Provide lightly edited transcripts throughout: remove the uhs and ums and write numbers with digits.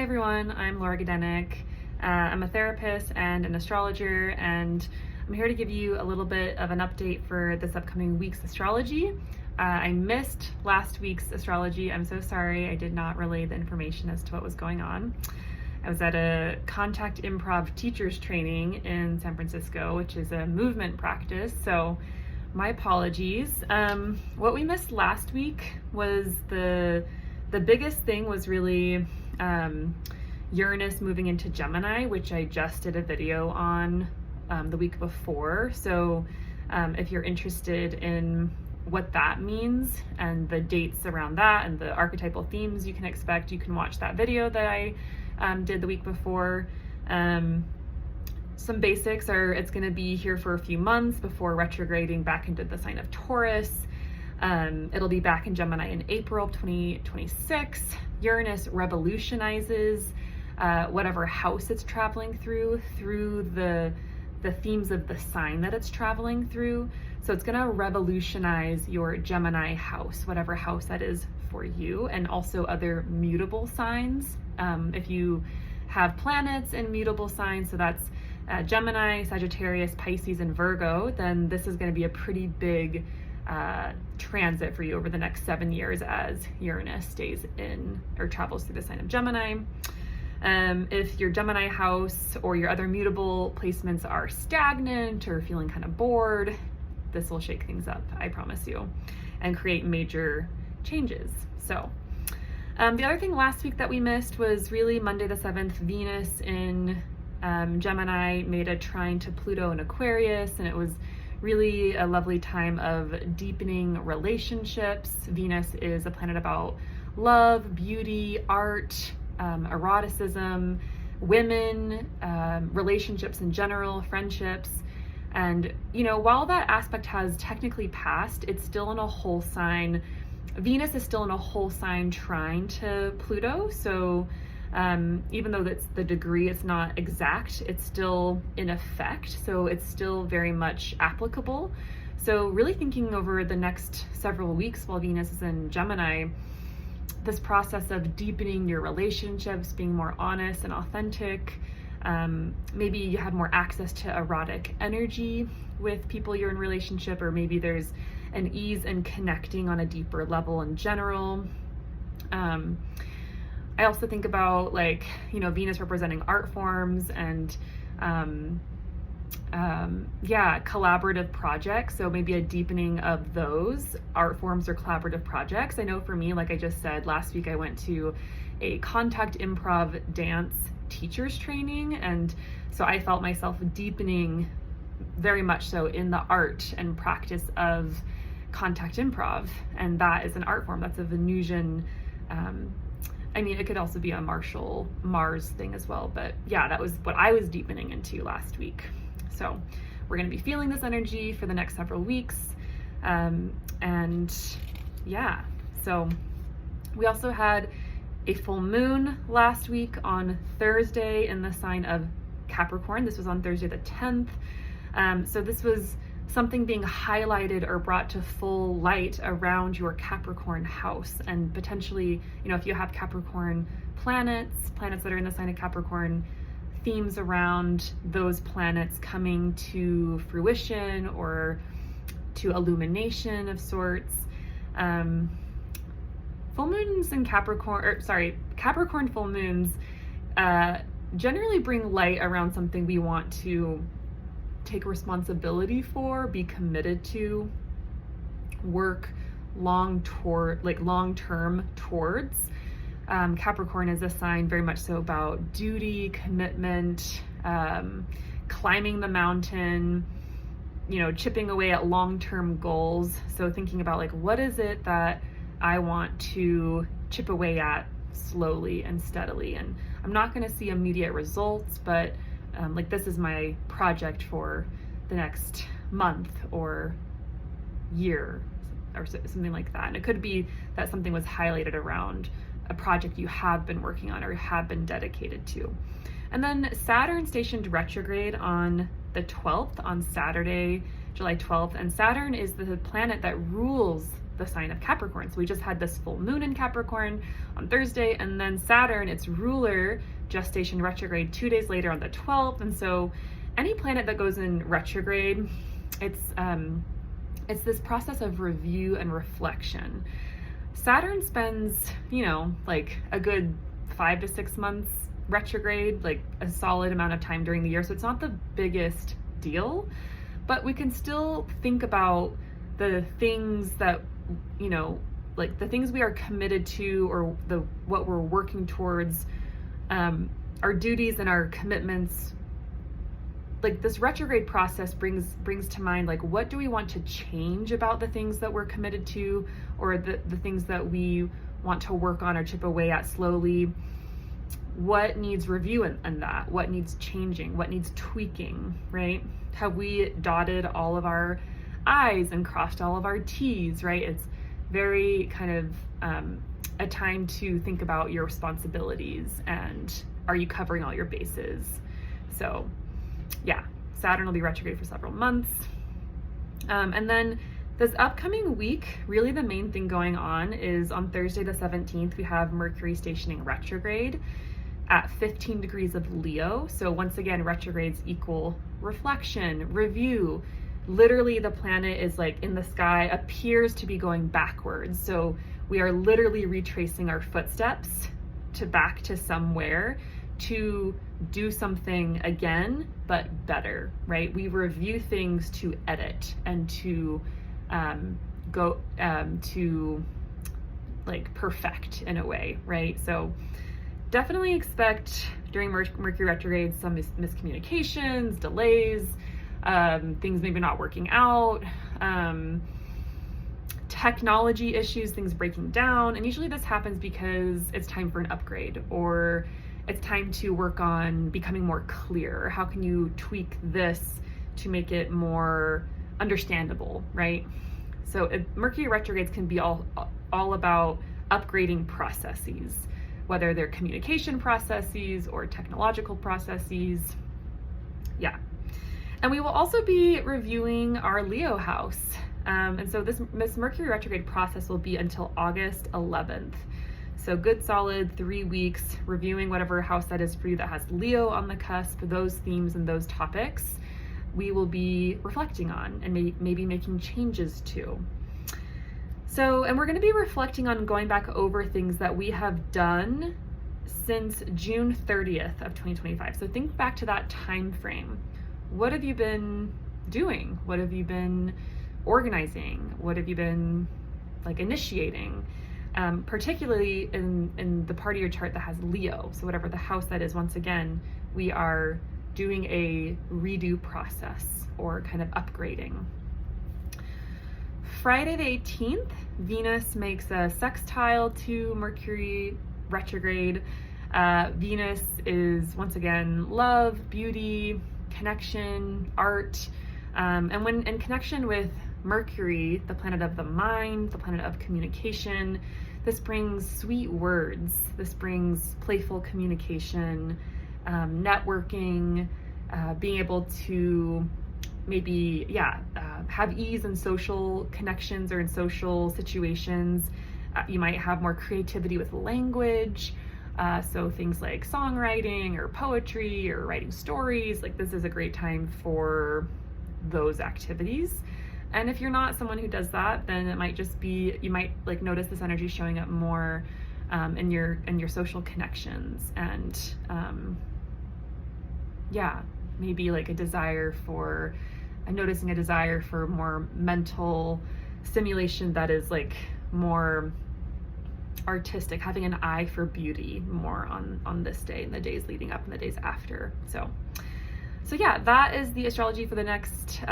everyone, I'm Laura Gadenik. I'm a therapist and an astrologer, and I'm here to give you a little bit of an update for this upcoming week's astrology. I missed last week's astrology. I'm so sorry. I did not relay the information as to what was going on. I was at a contact improv teachers training in San Francisco, which is a movement practice, so my apologies. What we missed last week was the biggest thing was really Uranus moving into Gemini, which I just did a video on the week before. So if you're interested in what that means and the dates around that and the archetypal themes you can expect, you can watch that video that I did the week before. Some basics are it's going to be here for a few months before retrograding back into the sign of Taurus. It'll be back in Gemini in April of 2026. Uranus revolutionizes whatever house it's traveling through the themes of the sign that it's traveling through. So it's going to revolutionize your Gemini house, whatever house that is for you, and also other mutable signs. If you have planets in mutable signs, so that's Gemini, Sagittarius, Pisces, and Virgo, then this is going to be a pretty big transit for you over the next 7 years as Uranus stays in or travels through the sign of Gemini. If your Gemini house or your other mutable placements are stagnant or feeling kind of bored, this will shake things up, I promise you, and create major changes. So the other thing last week that we missed was really Monday the 7th, Venus in Gemini made a trine to Pluto in Aquarius, and it was really a lovely time of deepening relationships. Venus is a planet about love, beauty, art, eroticism, women, relationships in general, friendships. And, you know, while that aspect has technically passed, it's still in a whole sign. Venus is still in a whole sign trine to Pluto. So even though that's the degree, it's not exact, it's still in effect. So it's still very much applicable. So really thinking over the next several weeks while Venus is in Gemini, this process of deepening your relationships, being more honest and authentic. Maybe you have more access to erotic energy with people you're in relationship, or maybe there's an ease in connecting on a deeper level in general. I also think about, like, you know, Venus representing art forms and collaborative projects. So maybe a deepening of those art forms or collaborative projects. I know for me, like I just said, last week I went to a contact improv dance teachers training, and so I felt myself deepening very much so in the art and practice of contact improv, and that is an art form. That's a Venusian, I mean, it could also be a martial Mars thing as well, but yeah, that was what I was deepening into last week. So we're going to be feeling this energy for the next several weeks. And yeah, so we also had a full moon last week on Thursday in the sign of Capricorn. This was on Thursday the 10th. So this was something being highlighted or brought to full light around your Capricorn house, and potentially, you know, if you have Capricorn planets that are in the sign of Capricorn, themes around those planets coming to fruition or to illumination of sorts. Full moons in Capricorn full moons generally bring light around something we want to take responsibility for, be committed to, work long-term towards. Capricorn is a sign very much so about duty, commitment, climbing the mountain, you know, chipping away at long-term goals. So thinking about, like, what is it that I want to chip away at slowly and steadily, and I'm not going to see immediate results, but like, this is my project for the next month or year or something like that. And it could be that something was highlighted around a project you have been working on or have been dedicated to. And then Saturn stationed retrograde on the 12th, on Saturday, July 12th. And Saturn is the planet that rules the sign of Capricorn. So we just had this full moon in Capricorn on Thursday, and then Saturn, its ruler, gestation retrograde 2 days later on the 12th. And so any planet that goes in retrograde, it's this process of review and reflection. Saturn spends, like a good 5 to 6 months retrograde, like a solid amount of time during the year. So it's not the biggest deal, but we can still think about the things that, like the things we are committed to, or what we're working towards, our duties and our commitments. Like this retrograde process brings to mind, like, what do we want to change about the things that we're committed to, or the things that we want to work on or chip away at slowly. What needs review in that? What needs changing? What needs tweaking, right? Have we dotted all of our I's and crossed all of our T's, right? It's very kind of a time to think about your responsibilities, and are you covering all your bases? So yeah, Saturn will be retrograde for several months. And then this upcoming week, really the main thing going on is on Thursday the 17th, we have Mercury stationing retrograde at 15 degrees of Leo. So once again, retrogrades equal reflection, review. Literally the planet is like in the sky, appears to be going backwards. So we are literally retracing our footsteps back to somewhere to do something again, but better, right? We review things to edit and to go to like perfect in a way, right? So definitely expect during Mercury retrograde some miscommunications, delays, things maybe not working out, technology issues, things breaking down. And usually this happens because it's time for an upgrade, or it's time to work on becoming more clear. How can you tweak this to make it more understandable, right? So Mercury retrogrades can be all about upgrading processes, whether they're communication processes or technological processes. Yeah. And we will also be reviewing our Leo house. And so this Mercury retrograde process will be until August 11th. So good solid 3 weeks reviewing whatever house that is for you that has Leo on the cusp, those themes and those topics we will be reflecting on and maybe making changes to. So, and we're going to be reflecting on going back over things that we have done since June 30th of 2025. So think back to that time frame. What have you been doing? What have you been organizing? What have you been like initiating? Particularly in the part of your chart that has Leo. So whatever the house that is, once again, we are doing a redo process or kind of upgrading. Friday the 18th, Venus makes a sextile to Mercury retrograde. Venus is once again love, beauty, connection, art, and when in connection with Mercury, the planet of the mind, the planet of communication, this brings sweet words. This brings playful communication, networking, being able to maybe, have ease in social connections or in social situations. You might have more creativity with language. So things like songwriting or poetry or writing stories, like this is a great time for those activities. And if you're not someone who does that, then it might just be, you might like notice this energy showing up more in your social connections, and maybe like I'm noticing a desire for more mental stimulation that is like more artistic, having an eye for beauty more on this day and the days leading up and the days after. So yeah, that is the astrology for the next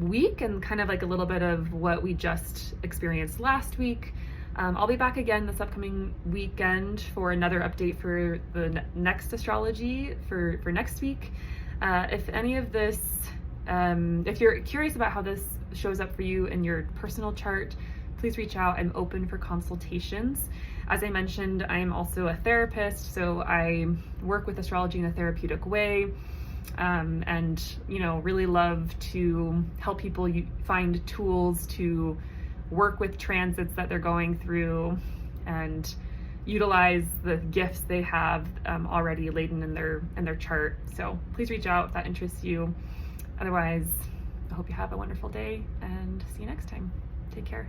week, and kind of like a little bit of what we just experienced last week. I'll be back again this upcoming weekend for another update for the next astrology for next week. If any of this, if you're curious about how this shows up for you in your personal chart, please reach out. I'm open for consultations. As I mentioned, I am also a therapist, so I work with astrology in a therapeutic way. And really love to help people find tools to work with transits that they're going through and utilize the gifts they have already laden in their chart. So please reach out if that interests you. Otherwise, I hope you have a wonderful day and see you next time. Take care.